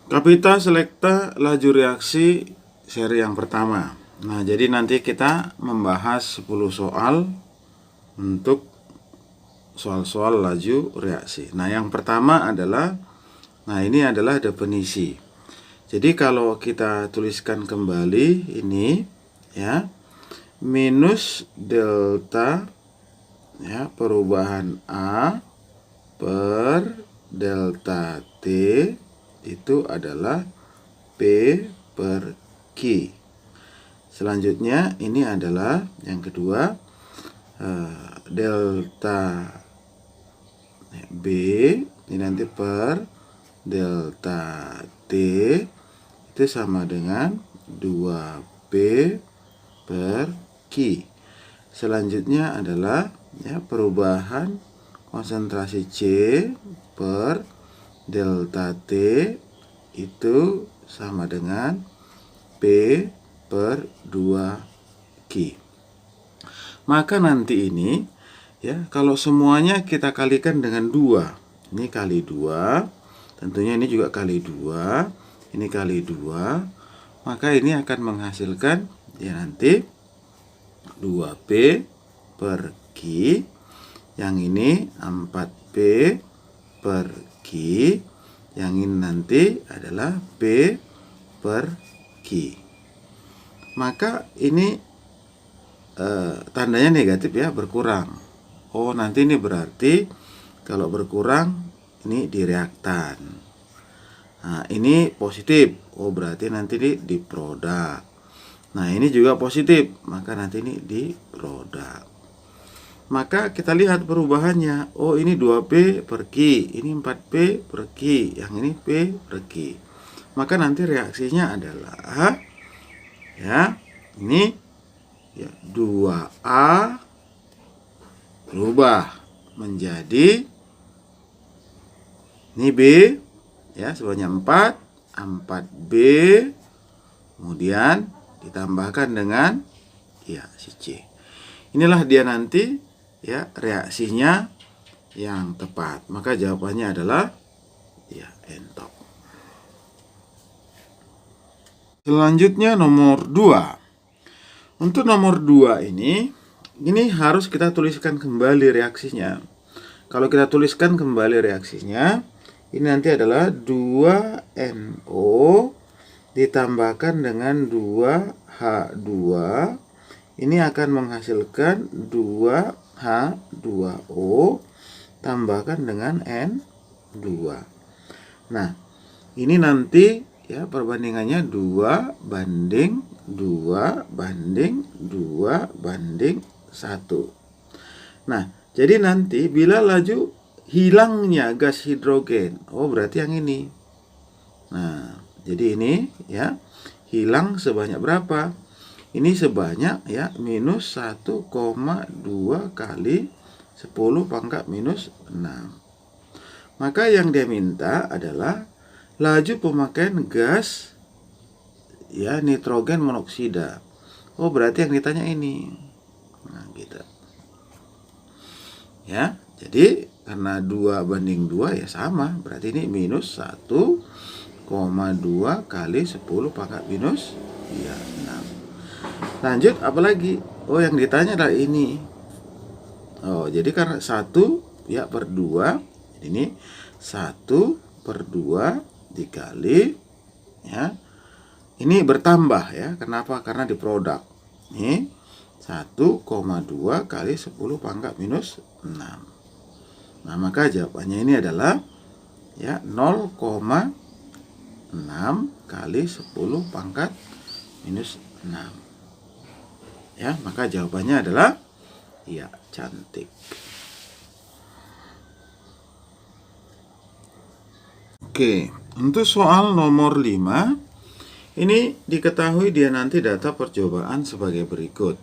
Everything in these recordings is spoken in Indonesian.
Kapita selekta laju reaksi seri yang pertama. Nah, jadi nanti kita membahas 10 soal untuk soal-soal laju reaksi. Nah, yang pertama adalah, ini adalah definisi. Jadi kalau kita tuliskan kembali ini, ya, minus delta, ya, perubahan A per delta T itu adalah P per Q. Selanjutnya ini adalah yang kedua, delta B ini nanti per delta T itu sama dengan 2P per Q. Selanjutnya adalah, ya, perubahan konsentrasi C per delta T itu sama dengan P per 2Q. Maka nanti ini, ya, kalau semuanya kita kalikan dengan 2. Ini kali 2, tentunya ini juga kali 2, ini kali 2. Maka ini akan menghasilkan, ya, nanti 2P per Q. Yang ini 4P per Q. Yang ini nanti adalah P per Q. Maka ini tandanya negatif, ya, berkurang. Oh, nanti ini berarti kalau berkurang ini di reaktan. Nah, ini positif. Oh, berarti nanti di produk. Nah, ini juga positif, maka nanti ini di produk. Maka kita lihat perubahannya. Oh, ini 2P per Q, ini 4P per Q, yang ini P per Q. Maka nanti reaksinya adalah, ya, ini, ya, 2A berubah menjadi ini B, ya, sebanyak 4B, kemudian ditambahkan dengan, ya, si C. Inilah dia nanti, ya, reaksinya yang tepat. Maka jawabannya adalah, ya, N-top. Selanjutnya nomor 2. Untuk nomor 2 ini harus kita tuliskan kembali reaksinya. Kalau kita tuliskan kembali reaksinya, ini nanti adalah 2NO ditambahkan dengan 2H2. Ini akan menghasilkan 2H2O tambahkan dengan N2. Nah, ini nanti, ya, perbandingannya 2 banding 2 banding 2 banding 1. Nah, jadi nanti bila laju hilangnya gas hidrogen, oh, berarti yang ini. Nah, jadi ini, ya, hilang sebanyak berapa? Ini sebanyak, ya, minus 1,2 kali 10 pangkat minus 6. Maka yang dia minta adalah laju pemakaian gas, ya, nitrogen monoksida. Oh, berarti yang ditanya ini. Nah, gitu. Ya, jadi karena 2 banding 2, ya, sama. Berarti ini minus 1,2 kali 10 pangkat minus, ya, 6. Lanjut, apalagi? Oh, yang ditanya adalah ini. Oh, jadi karena 1, ya, per 2, ini 1 per 2 dikali, ya, ini bertambah, ya. Kenapa? Karena di produk. Ini 1,2 kali 10 pangkat minus 6. Nah, maka jawabannya ini adalah, ya, 0,6 kali 10 pangkat minus 6. Ya, maka jawabannya adalah, ya, cantik. Oke, untuk soal nomor 5, ini diketahui dia nanti data percobaan sebagai berikut,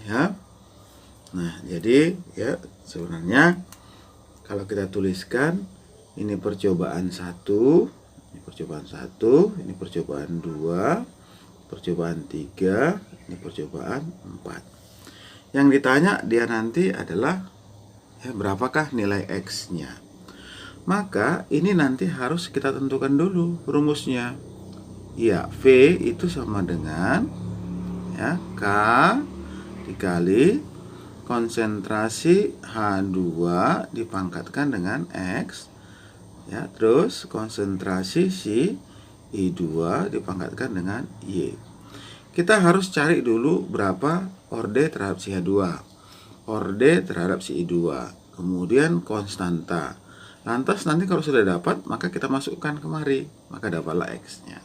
ya. Nah, jadi, ya, sebenarnya kalau kita tuliskan, ini percobaan 1, ini percobaan 1, ini percobaan 2, percobaan 3, ini percobaan 4. Yang ditanya dia nanti adalah, ya, berapakah nilai X-nya. Maka ini nanti harus kita tentukan dulu rumusnya. Ya, V itu sama dengan ya K dikali konsentrasi H2 dipangkatkan dengan X ya, terus konsentrasi si I2 dipangkatkan dengan Y. Kita harus cari dulu berapa orde terhadap si H2, orde terhadap si I2, kemudian konstanta. Lantas nanti kalau sudah dapat, maka kita masukkan kemari, maka dapatlah X-nya.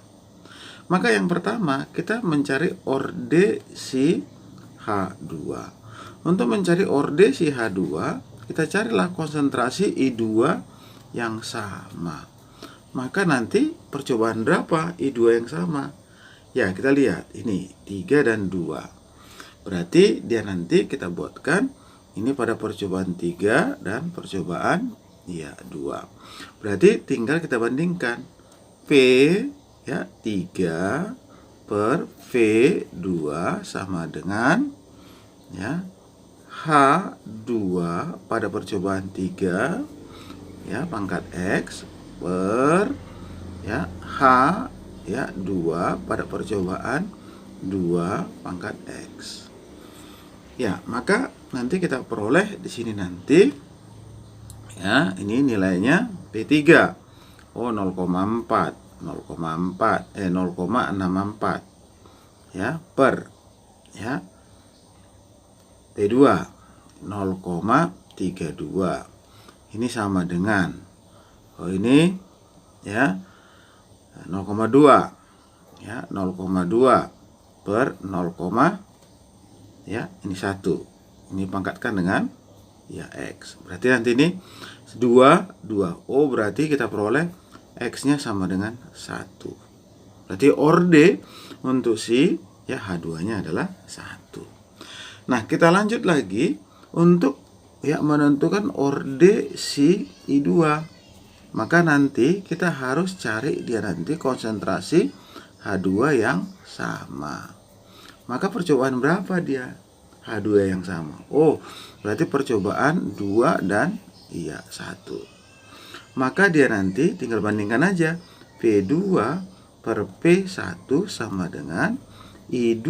Maka yang pertama kita mencari orde si H2. Untuk mencari orde si H2, kita carilah konsentrasi I2 yang sama. Maka nanti percobaan berapa I2 yang sama? Ya, kita lihat ini 3 dan 2. Berarti dia nanti kita buatkan ini pada percobaan 3 dan percobaan 2. Berarti tinggal kita bandingkan P ya 3 per V2 sama dengan ya H2 pada percobaan 3 ya pangkat X per ya H ya 2 pada percobaan 2 pangkat X. Ya, maka nanti kita peroleh di sini nanti ya, ini nilainya P3. Oh, 0,4 0,64 ya per ya P2 0,32. Ini sama dengan ini ya 0,2 ya 0,2 per 0, ya ini 1. Ini pangkatkan dengan ya X. Berarti nanti ini 2. Oh, berarti kita peroleh X-nya sama dengan 1. Berarti orde untuk si ya H2-nya adalah 1. Nah, kita lanjut lagi untuk ya menentukan orde si I2. Maka nanti kita harus cari dia nanti konsentrasi H2 yang sama. Maka percobaan berapa dia? H2 yang sama. Oh, berarti percobaan 2 dan 1. Maka dia nanti tinggal bandingkan aja. P2 per P1 sama dengan I2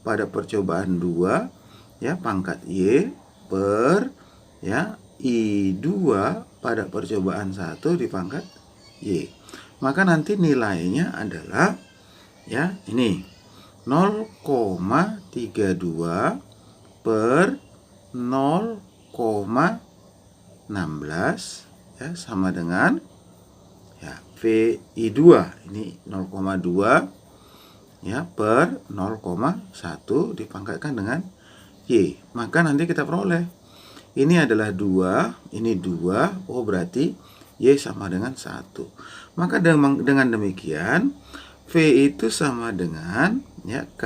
pada percobaan 2 ya pangkat Y per ya I2 pada percobaan 1 dipangkat Y. Maka nanti nilainya adalah ya ini 0,32 per 0,16 ya sama dengan ya VI2 ini 0,2 ya per 0,1 dipangkatkan dengan Y. Maka nanti kita peroleh ini adalah 2, ini 2. Oh, berarti Y sama dengan 1. Maka dengan demikian V itu sama dengan ya K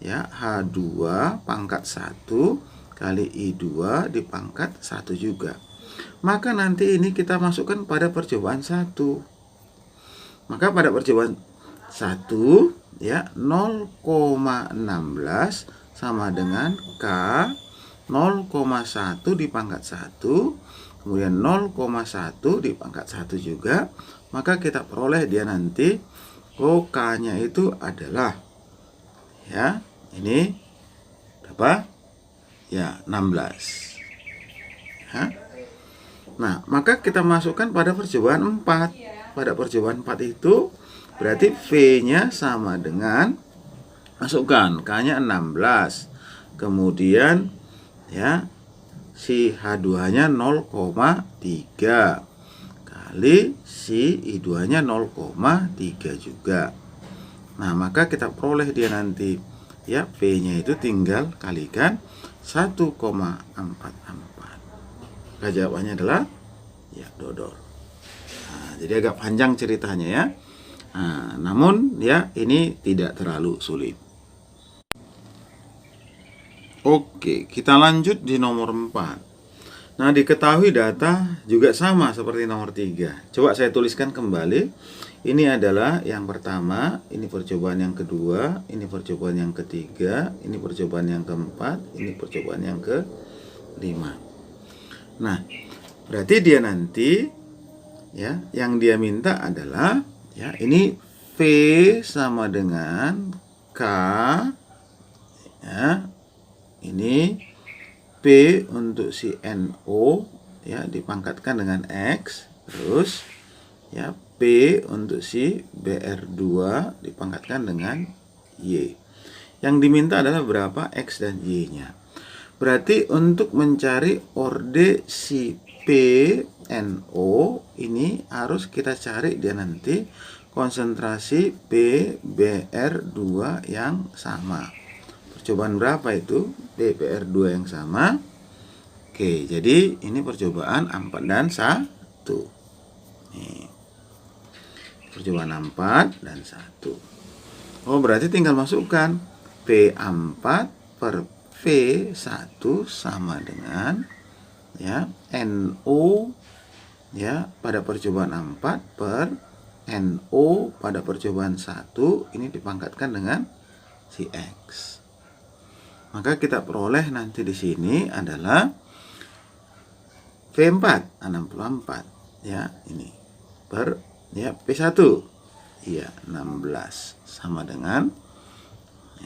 ya H2 pangkat 1 kali I2 dipangkat 1 juga. Maka nanti ini kita masukkan pada percobaan 1. Maka pada percobaan 1 ya 0,16 sama dengan K 0,1 dipangkat 1, kemudian 0,1 dipangkat 1 juga. Maka kita peroleh dia nanti K-nya itu adalah ya ini berapa? Ya 16 ya. Nah, maka kita masukkan pada percobaan 4. Pada percobaan 4 itu berarti V-nya sama dengan masukkan K-nya 16. Kemudian ya si H2-nya 0,3 kali si I2-nya 0,3 juga. Nah, maka kita peroleh dia nanti ya V-nya itu tinggal kalikan 1,44. Maka jawabannya adalah ya dodol. Nah, jadi agak panjang ceritanya ya. Nah, namun ya ini tidak terlalu sulit. Oke, kita lanjut di nomor 4. Nah, diketahui data juga sama seperti nomor 3. Coba saya tuliskan kembali. Ini adalah yang pertama, ini percobaan yang kedua, ini percobaan yang ketiga, ini percobaan yang keempat, ini percobaan yang kelima. Nah, berarti dia nanti ya, yang dia minta adalah ya ini V sama dengan K, ya. Ini P untuk si NO ya dipangkatkan dengan X, terus ya P untuk si BR2 dipangkatkan dengan Y. Yang diminta adalah berapa X dan Y-nya. Berarti untuk mencari orde si PNO ini harus kita cari dia nanti konsentrasi PBr2 yang sama. Percobaan berapa itu? PBr2 yang sama. Oke, jadi ini percobaan 4 dan 1. Nih. Percobaan 4 dan 1. Oh, berarti tinggal masukkan P4 per V1 sama dengan ya NO ya pada percobaan 4 per NO pada percobaan 1 ini dipangkatkan dengan si X. Maka kita peroleh nanti di sini adalah V4 64 ya ini per ya P1 iya 16 sama dengan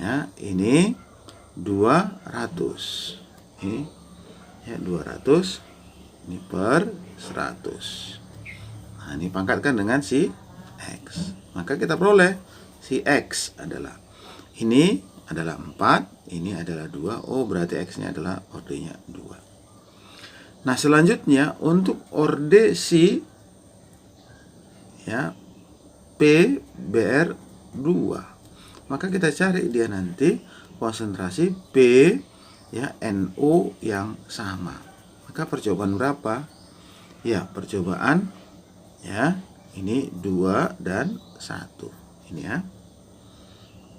ya ini 200 ini ya 200 ini per 100. Nah, ini pangkatkan dengan si X. Maka kita peroleh si X adalah ini adalah 4, ini adalah 2. Oh, berarti X-nya adalah ordenya 2. Nah, selanjutnya untuk orde si ya PBr2. Maka kita cari dia nanti konsentrasi P ya NO yang sama. Maka percobaan berapa? Ya, percobaan ya ini 2 dan 1. Ini ya.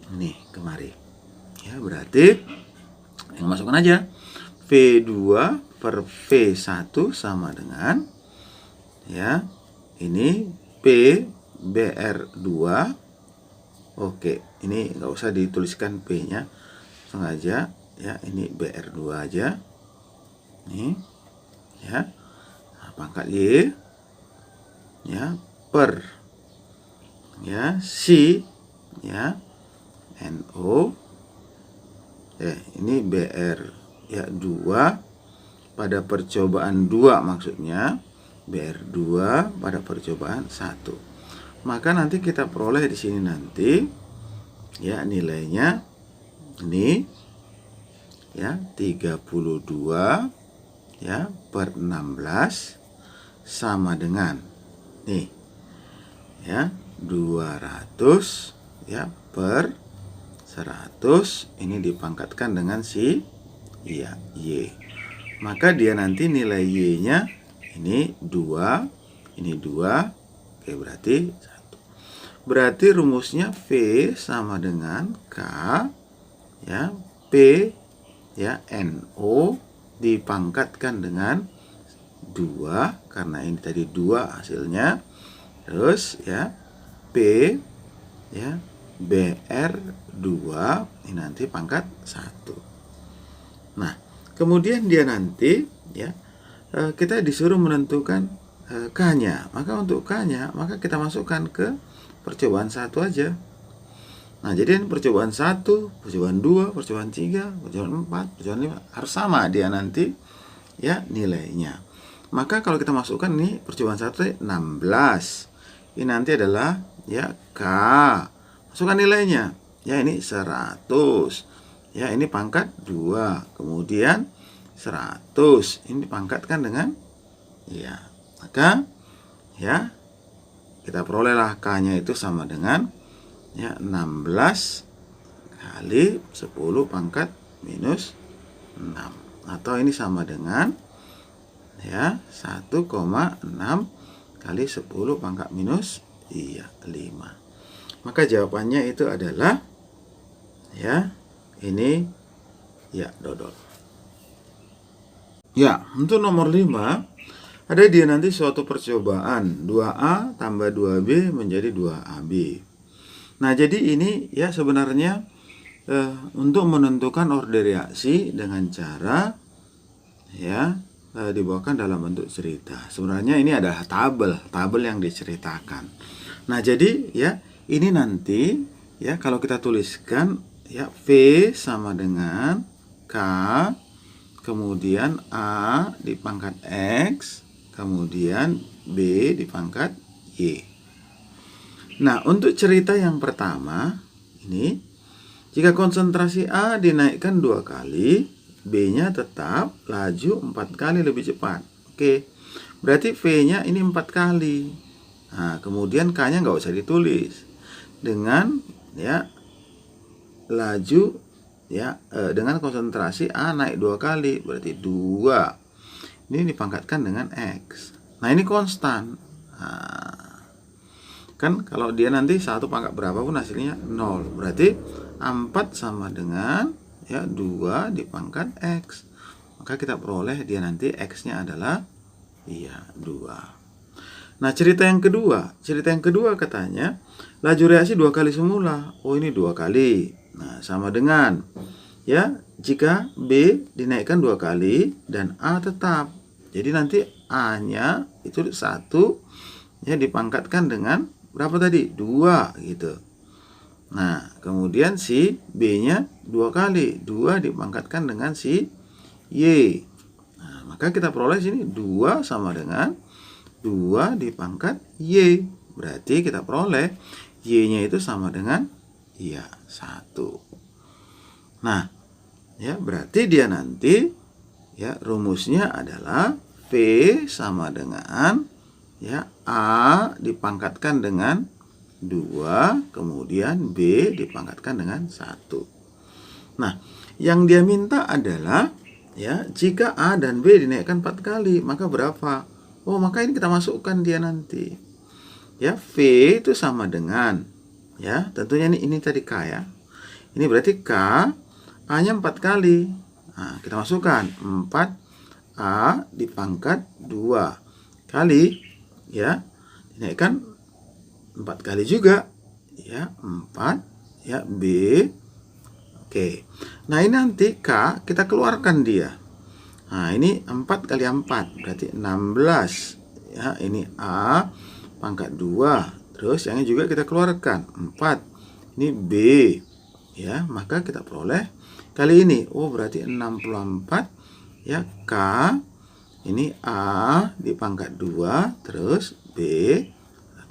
Ini kemari. Ya, berarti yang masukkan aja V2 per V1 sama dengan ya ini PBr2. Oke, ini nggak usah dituliskan P-nya, sengaja ya ini BR2 aja. Nih ya. Nah, pangkat Y ya per ya si ya NO ini BR ya 2 pada percobaan 2 maksudnya BR2 pada percobaan 1. Maka nanti kita peroleh di sini nanti ya nilainya ini ya 32 ya per 16 sama dengan nih ya 200 ya per 100 ini dipangkatkan dengan si ya Y. Maka dia nanti nilai Y-nya ini 2, ini 2. Oke, berarti 1. Berarti rumusnya V sama dengan K ya P ya NO dipangkatkan dengan 2 karena ini tadi 2 hasilnya. Terus ya P ya BR2 ini nanti pangkat 1. Nah, kemudian dia nanti ya kita disuruh menentukan K-nya. Maka untuk K-nya maka kita masukkan ke percobaan 1 aja. Nah, jadi percobaan 1, percobaan 2, percobaan 3, percobaan 4, percobaan 5 harus sama dia nanti ya nilainya. Maka kalau kita masukkan ini percobaan 1 16. Ini nanti adalah ya K. Masukkan nilainya. Ya ini 100. Ya ini pangkat 2. Kemudian 100. Ini dipangkatkan dengan ya. Maka ya kita perolehlah K-nya itu sama dengan ya 16 kali 10 pangkat minus 6 atau ini sama dengan ya 1,6 kali 10 pangkat minus 5. Maka jawabannya itu adalah ya ini ya dodol. Ya, untuk nomor 5 ada dia nanti suatu percobaan 2A tambah 2B menjadi 2AB. Nah, jadi ini ya sebenarnya untuk menentukan orde reaksi dengan cara ya dibawakan dalam bentuk cerita. Sebenarnya ini adalah tabel yang diceritakan. Nah, jadi ya ini nanti ya kalau kita tuliskan ya V sama dengan K, kemudian A dipangkat X, kemudian B dipangkat Y. Nah, untuk cerita yang pertama ini, jika konsentrasi A dinaikkan 2 kali, B-nya tetap laju 4 kali lebih cepat. Oke, berarti V-nya ini 4 kali. Nah, kemudian K-nya nggak usah ditulis. Dengan ya laju ya dengan konsentrasi A naik 2 kali, berarti 2. Ini dipangkatkan dengan X. Nah, ini konstan. Nah, kan kalau dia nanti 1 pangkat berapapun hasilnya 0. Berarti 4 sama dengan ya 2 dipangkat X. Maka kita peroleh dia nanti X-nya adalah iya 2. Nah, cerita yang kedua katanya laju reaksi 2 kali semula. Oh, ini 2 kali. Nah, sama dengan ya jika B dinaikkan 2 kali dan A tetap. Jadi nanti A-nya itu 1 ya dipangkatkan dengan berapa tadi? 2 gitu. Nah, kemudian si B-nya 2 kali. 2 dipangkatkan dengan si Y. Nah, maka kita peroleh sini 2 sama dengan 2 dipangkat Y. Berarti kita peroleh Y-nya itu sama dengan iya 1. Nah, ya berarti dia nanti ya rumusnya adalah V sama dengan ya A dipangkatkan dengan 2, kemudian B dipangkatkan dengan 1. Nah, yang dia minta adalah ya jika A dan B dinaikkan 4 kali, maka berapa? Oh, maka ini kita masukkan dia nanti. Ya, V itu sama dengan ya, tentunya ini tadi K ya. Ini berarti K A-nya 4 kali. Nah, kita masukkan 4 A dipangkat 2 kali ya dinaikkan 4 kali juga ya 4 ya B. Oke, nah ini nanti K kita keluarkan dia. Nah, ini 4 kali 4 berarti 16 ya. Ini A pangkat 2, terus yang ini juga kita keluarkan 4, ini B ya. Maka kita peroleh kali ini berarti 64 ya. K ini A dipangkat 2 terus B.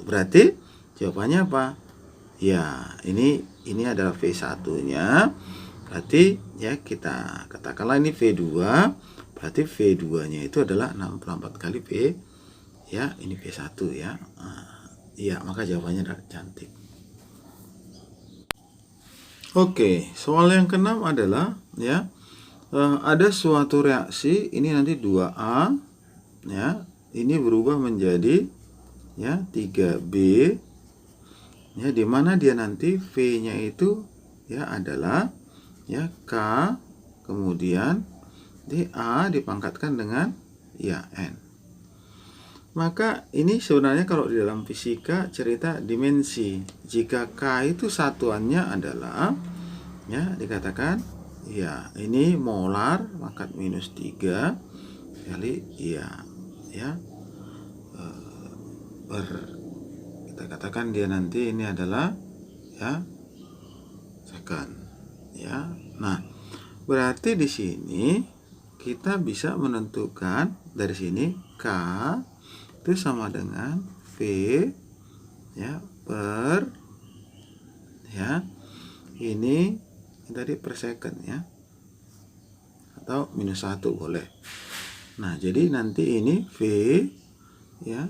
Berarti jawabannya apa? Ya, ini adalah V1-nya. Berarti ya kita katakanlah ini V2. Berarti V2-nya itu adalah 64 kali V. Ya, ini V1 ya. Iya, maka jawabannya adalah cantik. Oke, soal yang keenam adalah ya ada suatu reaksi ini nanti 2A ya, ini berubah menjadi ya 3B ya, di mana dia nanti V-nya itu ya adalah ya K, kemudian di A dipangkatkan dengan ya N. Maka ini sebenarnya kalau di dalam fisika cerita dimensi. Jika K itu satuannya adalah ya dikatakan ya ini molar pangkat -3 kali ya kita katakan dia nanti ini adalah ya second ya. Nah, berarti di sini kita bisa menentukan dari sini K itu sama dengan V ya per ya ini tadi per second ya, atau -1 boleh. Nah, jadi nanti ini V ya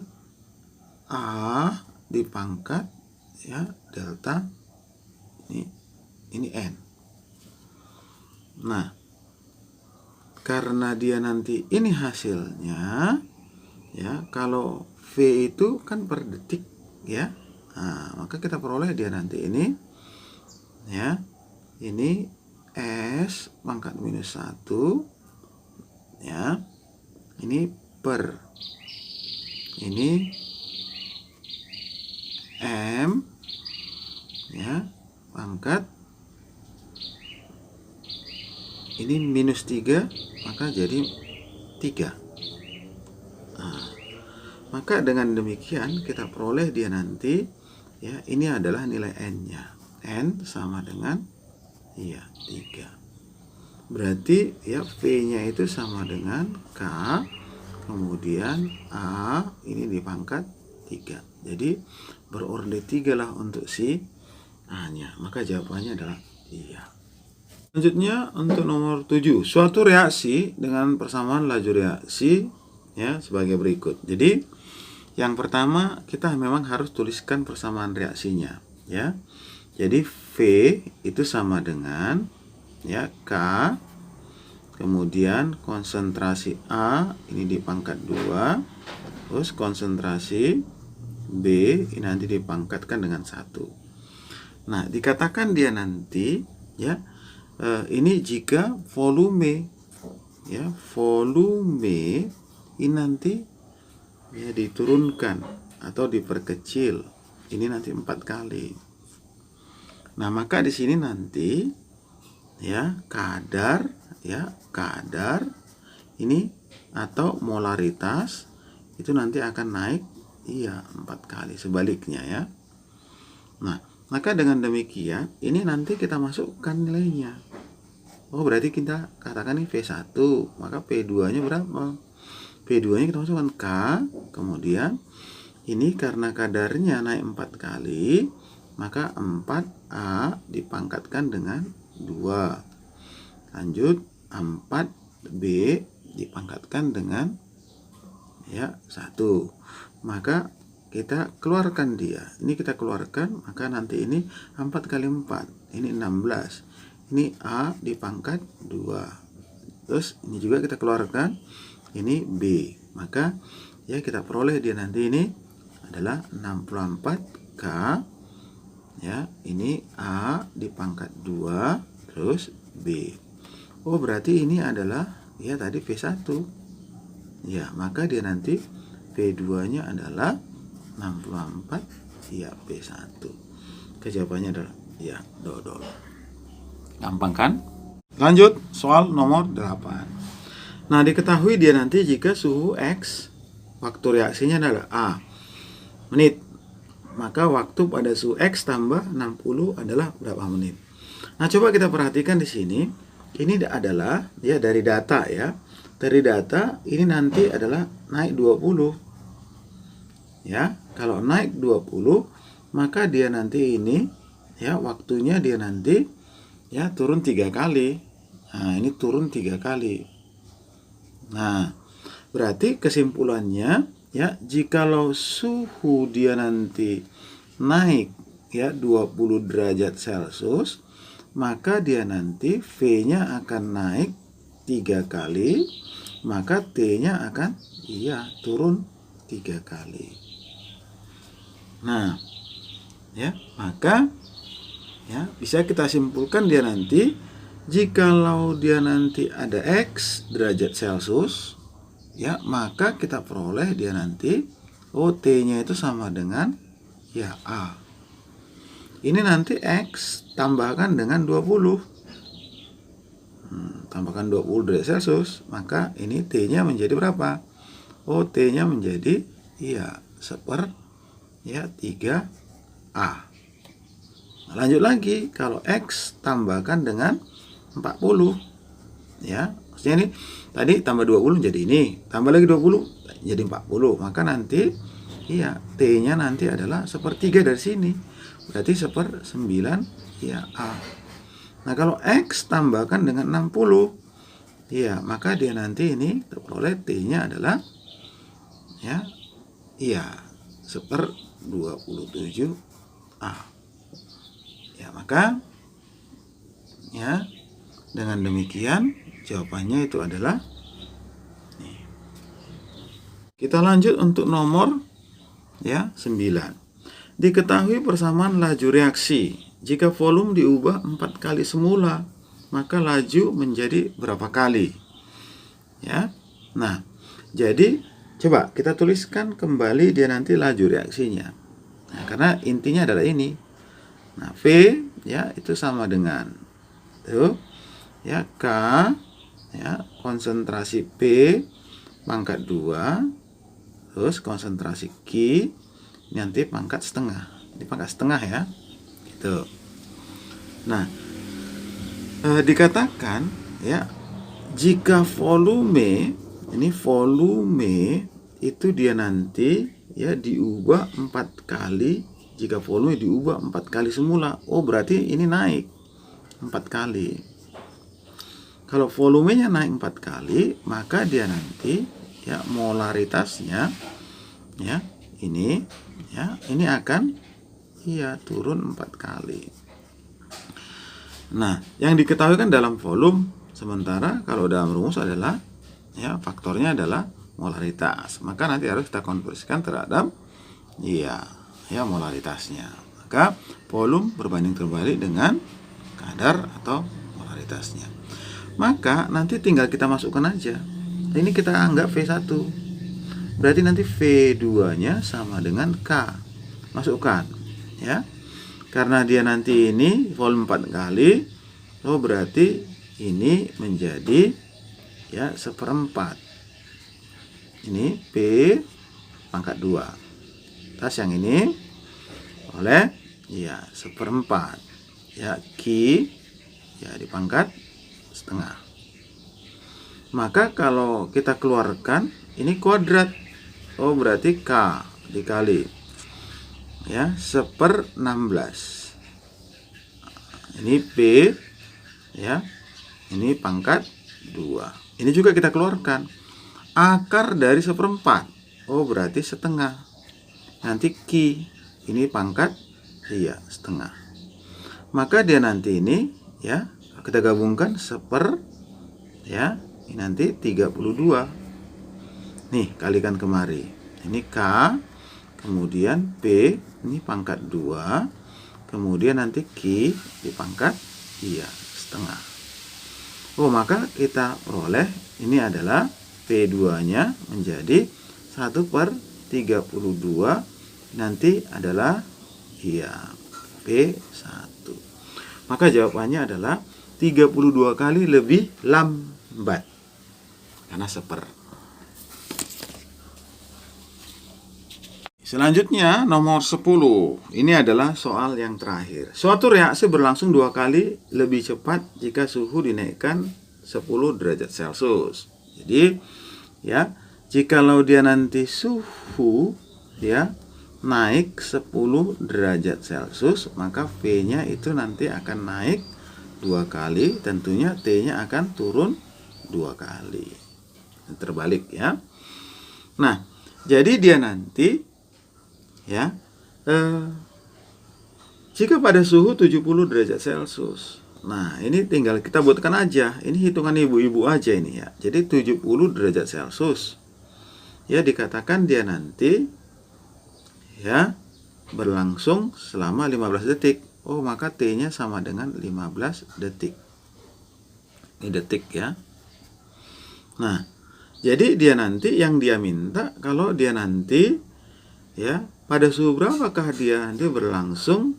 A dipangkat ya delta ini N. Nah, karena dia nanti ini hasilnya ya, kalau V itu kan per detik ya. Nah, maka kita peroleh dia nanti ini ya. Ini S pangkat -1 ya. Ini per ini M ya pangkat ini -3, maka jadi 3. Maka dengan demikian kita peroleh dia nanti, ya, ini adalah nilai N-nya. N sama dengan 3. Berarti ya V-nya itu sama dengan K, kemudian A ini dipangkat 3. Jadi berorder 3 lah untuk si A-nya. Maka jawabannya adalah iya. Selanjutnya untuk nomor 7, suatu reaksi dengan persamaan laju reaksi, ya, sebagai berikut. Jadi yang pertama kita memang harus tuliskan persamaan reaksinya, ya. Jadi V itu sama dengan, ya, K, kemudian konsentrasi A ini dipangkat 2, terus konsentrasi B ini nanti dipangkatkan dengan 1. Nah, dikatakan dia nanti, ya, ini jika volume, ya, volume ini nanti, ya, diturunkan atau diperkecil, ini nanti 4 kali. Nah, maka di sini nanti, ya, kadar ini atau molaritas itu nanti akan naik, iya, 4 kali, sebaliknya, ya. Nah, maka dengan demikian ini nanti kita masukkan nilainya. Oh, berarti kita katakan ini V1, maka P2-nya berapa? P2-nya kita masukkan K, kemudian ini karena kadarnya naik 4 kali, maka 4A dipangkatkan dengan 2. Lanjut 4B dipangkatkan dengan, ya, 1. Maka kita keluarkan dia. Ini kita keluarkan, maka nanti ini 4 kali 4, ini 16. Ini A dipangkat 2. Terus ini juga kita keluarkan, ini B. Maka, ya, kita peroleh dia nanti ini adalah 64K, ya, ini A dipangkat 2 terus B. Oh, berarti ini adalah, ya, tadi V1, ya, maka dia nanti V2 nya adalah 64, ya, V1. Jawabannya adalah, ya, dodol. Gampang kan? Lanjut soal nomor 8. Nah, diketahui dia nanti jika suhu X, waktu reaksinya adalah A menit, maka waktu pada suhu X tambah 60 adalah berapa menit? Nah, coba kita perhatikan di sini. Ini adalah, ya, dari data, ya. Dari data ini nanti adalah naik 20. Ya, kalau naik 20, maka dia nanti ini, ya, waktunya dia nanti, ya, turun 3 kali. Nah, ini turun 3 kali. Nah, berarti kesimpulannya, ya, jikalau suhu dia nanti naik, ya, 20 derajat Celcius, maka dia nanti V-nya akan naik 3 kali, maka T-nya akan, iya, turun 3 kali. Nah, ya, maka, ya, bisa kita simpulkan dia nanti jikalau dia nanti ada X derajat Celcius, ya, maka kita peroleh dia nanti, oh, T-nya itu sama dengan, ya, A. Ini nanti X tambahkan dengan 20. Tambahkan 20 derajat Celcius, maka ini T-nya menjadi berapa? Oh, T-nya menjadi, iya, 3A. Nah, lanjut lagi, kalau X tambahkan dengan 40, ya, maksudnya ini tadi tambah 20 jadi ini, tambah lagi 20 jadi 40, maka nanti, iya, T-nya nanti adalah 1/3 dari sini, berarti 1/9, ya, A. Nah, kalau X tambahkan dengan 60, ya, maka dia nanti ini terperoleh T-nya adalah, ya, iya, 1/27A. Ya, maka, ya, dengan demikian jawabannya itu adalah nih. Kita lanjut untuk nomor, ya, 9. Diketahui persamaan laju reaksi. Jika volume diubah 4 kali semula, maka laju menjadi berapa kali? Ya. Nah, jadi coba kita tuliskan kembali dia nanti laju reaksinya. Nah, karena intinya adalah ini. Nah, V, ya, itu sama dengan tuh, ya, K, ya, konsentrasi P pangkat 2, Terus konsentrasi Q nanti pangkat setengah. Ini pangkat setengah ya. Gitu. Nah, dikatakan ya, jika volume itu dia nanti ya diubah 4 kali. Jika volume diubah 4 kali semula, oh berarti ini naik 4 kali. Kalau volumenya naik 4 kali, maka dia nanti ya molaritasnya ya ini akan turun 4 kali. Nah, yang diketahui kan dalam volume, sementara kalau dalam rumus adalah ya faktornya adalah molaritas. Maka nanti harus kita konversikan terhadap molaritasnya. Maka volume berbanding terbalik dengan kadar atau molaritasnya. Maka nanti tinggal kita masukkan aja. Ini kita anggap V1. Berarti nanti V2-nya sama dengan K. Masukkan ya. Karena dia nanti ini volume 4 kali, oh berarti ini menjadi ya 1/4. Ini P pangkat 2. Tas yang ini oleh 1/4. Ya Q ya dipangkat setengah. Maka kalau kita keluarkan ini kuadrat, oh berarti K dikali ya 1/16. Ini P ya, ini pangkat 2. Ini juga kita keluarkan akar dari 1/4, oh berarti setengah. Nanti Q ini pangkat setengah. Maka dia nanti ini ya kita gabungkan ini nanti 32. Nih kalikan kemari. Ini K, kemudian P ini pangkat 2, kemudian nanti Q dipangkat setengah. Oh maka kita peroleh ini adalah P2-nya menjadi 1/32, nanti adalah P1. Maka jawabannya adalah 32 kali lebih lambat karena 1/. Selanjutnya nomor 10. Ini adalah soal yang terakhir. Suatu reaksi berlangsung 2 kali lebih cepat jika suhu dinaikkan 10 derajat Celcius. Jadi ya, jikalau dia nanti suhu ya naik 10 derajat Celcius, maka V-nya itu nanti akan naik 2 kali, tentunya T-nya akan turun 2 kali. Terbalik ya. Nah, jadi dia nanti ya jika pada suhu 70 derajat Celcius. Nah, ini tinggal kita buatkan aja. Ini hitungan ibu-ibu aja ini ya. Jadi 70 derajat Celcius. Ya dikatakan dia nanti ya berlangsung selama 15 detik. Oh, maka T-nya sama dengan 15 detik. Ini detik ya. Nah, jadi dia nanti yang dia minta kalau dia nanti ya pada suhu berapakah dia nanti berlangsung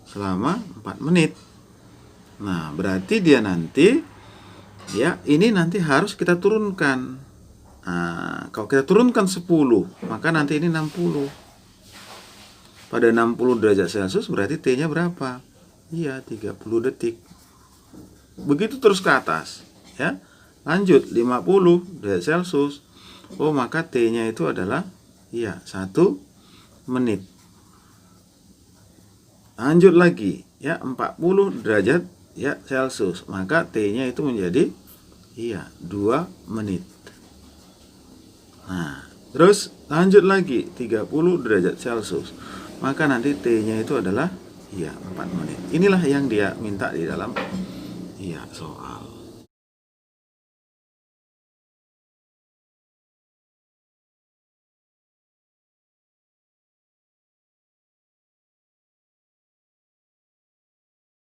selama 4 menit. Nah, berarti dia nanti ya ini nanti harus kita turunkan. Nah, kalau kita turunkan 10, maka nanti ini 60. Pada 60 derajat Celcius berarti T-nya berapa? Iya, 30 detik. Begitu terus ke atas, ya. Lanjut 50 derajat Celcius. Oh, maka T-nya itu adalah 1 menit. Lanjut lagi, ya 40 derajat ya Celcius. Maka T-nya itu menjadi 2 menit. Nah, terus lanjut lagi 30 derajat Celcius. Maka nanti T-nya itu adalah 4 menit. Inilah yang dia minta di dalam soal.